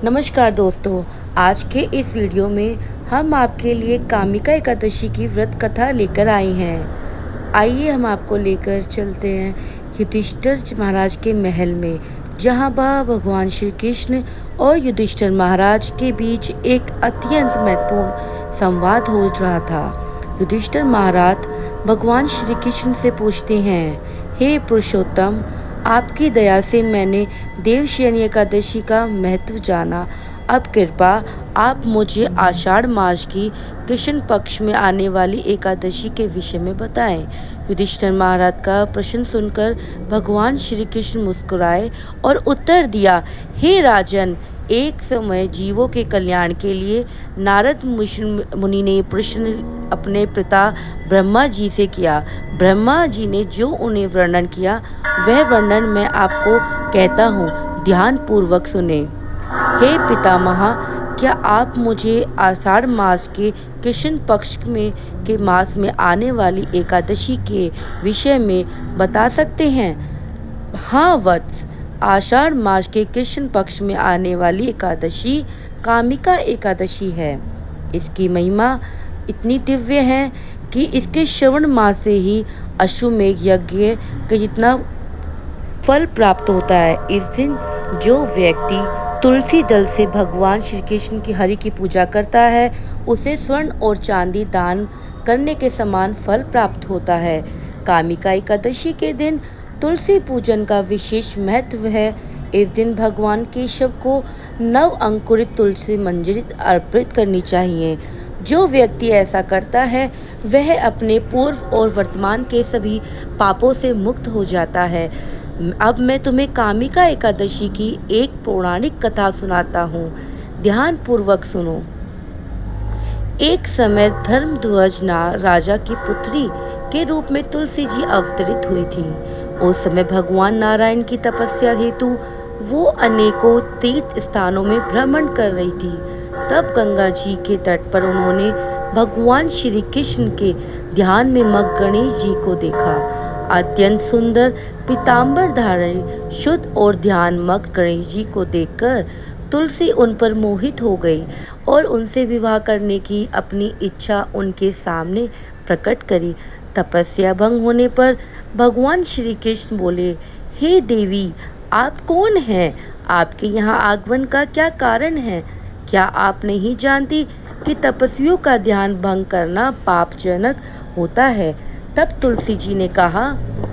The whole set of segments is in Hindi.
नमस्कार दोस्तों, आज के इस वीडियो में हम आपके लिए कामिका एकादशी की व्रत कथा लेकर आए हैं। आइए हम आपको लेकर चलते हैं युधिष्ठिर महाराज के महल में, जहां भगवान श्री कृष्ण और युधिष्ठिर महाराज के बीच एक अत्यंत महत्वपूर्ण संवाद हो रहा था। युधिष्ठिर महाराज भगवान श्री कृष्ण से पूछते हैं, हे पुरुषोत्तम, आपकी दया से मैंने देवशयनी एकादशी का महत्व जाना। अब कृपा आप मुझे आषाढ़ मास की कृष्ण पक्ष में आने वाली एकादशी के विषय में बताएं। युधिष्ठिर महाराज का प्रश्न सुनकर भगवान श्री कृष्ण मुस्कुराए और उत्तर दिया, हे राजन, एक समय जीवों के कल्याण के लिए नारद मुनि ने प्रश्न अपने पिता ब्रह्मा जी से किया। ब्रह्मा जी ने जो उन्हें वर्णन किया वह वर्णन मैं आपको कहता हूँ, ध्यान पूर्वक सुने। हे पितामह, क्या आप मुझे आषाढ़ मास के कृष्ण पक्ष के मास में आने वाली एकादशी के विषय में बता सकते हैं? हाँ वत्स, आषाढ़ मास के कृष्ण पक्ष में आने वाली एकादशी कामिका एकादशी है। इसकी महिमा इतनी दिव्य है कि इसके श्रवण मास से ही अश्वमेघ यज्ञ का जितना फल प्राप्त होता है। इस दिन जो व्यक्ति तुलसी दल से भगवान श्री कृष्ण की हरि की पूजा करता है, उसे स्वर्ण और चांदी दान करने के समान फल प्राप्त होता है। कामिका एकादशी के दिन तुलसी पूजन का विशेष महत्व है। इस दिन भगवान केशव को नव अंकुरित तुलसी मंजरी अर्पित करनी चाहिए। जो व्यक्ति ऐसा करता है वह अपने पूर्व और वर्तमान के सभी पापों से मुक्त हो जाता है। अब मैं तुम्हें कामिका एकादशी की एक पौराणिक कथा सुनाता हूँ, ध्यान पूर्वक सुनो। एक समय धर्मध्वज राजा की पुत्री के रूप में तुलसी जी अवतरित हुई थी। उस समय भगवान नारायण की तपस्या हेतु वो अनेकों तीर्थ स्थानों में भ्रमण कर रही थी। तब गंगा जी के तट पर उन्होंने भगवान श्री कृष्ण के ध्यान में मग्न गणेश जी को देखा। अत्यंत सुंदर पीताम्बर धारण शुद्ध और ध्यान मग्न गणेश जी को देखकर तुलसी उन पर मोहित हो गई और उनसे विवाह करने की अपनी इच्छा उनके सामने प्रकट करी। तपस्या भंग होने पर भगवान श्री कृष्ण बोले, हे देवी, आप कौन हैं? आपके यहाँ आगमन का क्या कारण है? क्या आप नहीं जानती कि तपस्वियों का ध्यान भंग करना पापजनक होता है? तब तुलसी जी ने कहा,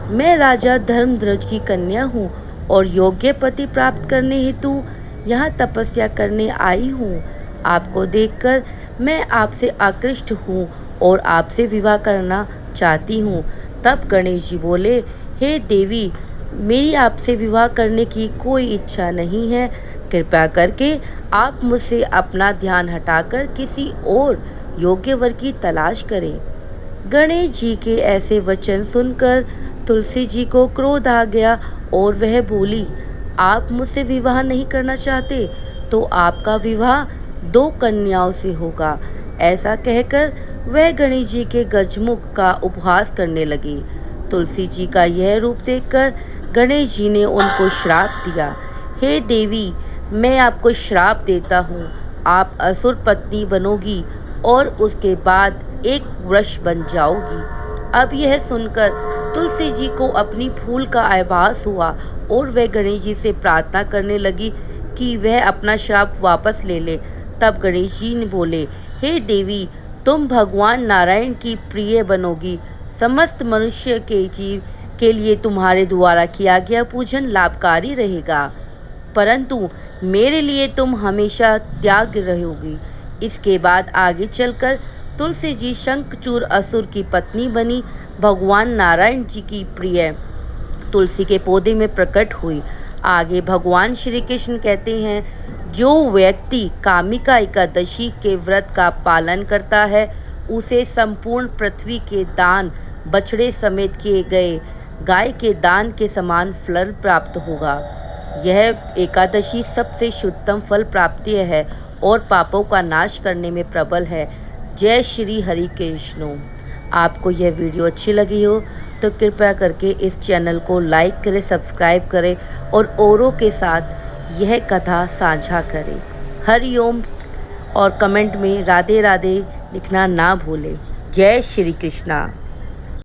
मैं राजा धर्मध्वज की कन्या हूँ और योग्य पति प्राप्त करने हेतु यहाँ तपस्या करने आई हूँ। आपको देखकर मैं आपसे आकृष्ट हूँ और आपसे विवाह करना चाहती हूँ। तब गणेश जी बोले, हे देवी, मेरी आपसे विवाह करने की कोई इच्छा नहीं है। कृपया करके आप मुझसे अपना ध्यान हटाकर किसी और योग्य वर की तलाश करें। गणेश जी के ऐसे वचन सुनकर तुलसी जी को क्रोध आ गया और वह बोली, आप मुझसे विवाह नहीं करना चाहते तो आपका विवाह 2 कन्याओं से होगा। ऐसा कहकर वह गणेश जी के गजमुख का उपहास करने लगी। तुलसी जी का यह रूप देखकर गणेश जी ने उनको श्राप दिया, हे देवी, मैं आपको श्राप देता हूँ, आप असुर पत्नी बनोगी और उसके बाद एक वृक्ष बन जाओगी। अब यह सुनकर तुलसी जी को अपनी भूल का आभास हुआ और वह गणेश जी से प्रार्थना करने लगी कि वह अपना श्राप वापस ले ले। तब गणेश जी ने बोले, हे देवी, तुम भगवान नारायण की प्रिय बनोगी। समस्त मनुष्य के जीव के लिए तुम्हारे द्वारा किया गया पूजन लाभकारी रहेगा, परंतु मेरे लिए तुम हमेशा त्याग रहोगी। इसके बाद आगे चलकर तुलसी जी शंखचूड़ असुर की पत्नी बनी भगवान नारायण जी की प्रिय तुलसी के पौधे में प्रकट हुई। आगे भगवान श्री कृष्ण कहते हैं, जो व्यक्ति कामिका एकादशी के व्रत का पालन करता है उसे संपूर्ण पृथ्वी के दान, बछड़े समेत किए गए गाय के दान के समान फल प्राप्त होगा। यह एकादशी सबसे शुद्धतम फल प्राप्ति है और पापों का नाश करने में प्रबल है। जय श्री हरि कृष्ण। आपको यह वीडियो अच्छी लगी हो तो कृपया करके इस चैनल को लाइक करें, सब्सक्राइब करें और औरों के साथ यह कथा साझा करें। हरि ओम और कमेंट में राधे राधे लिखना ना भूलें। जय श्री कृष्णा।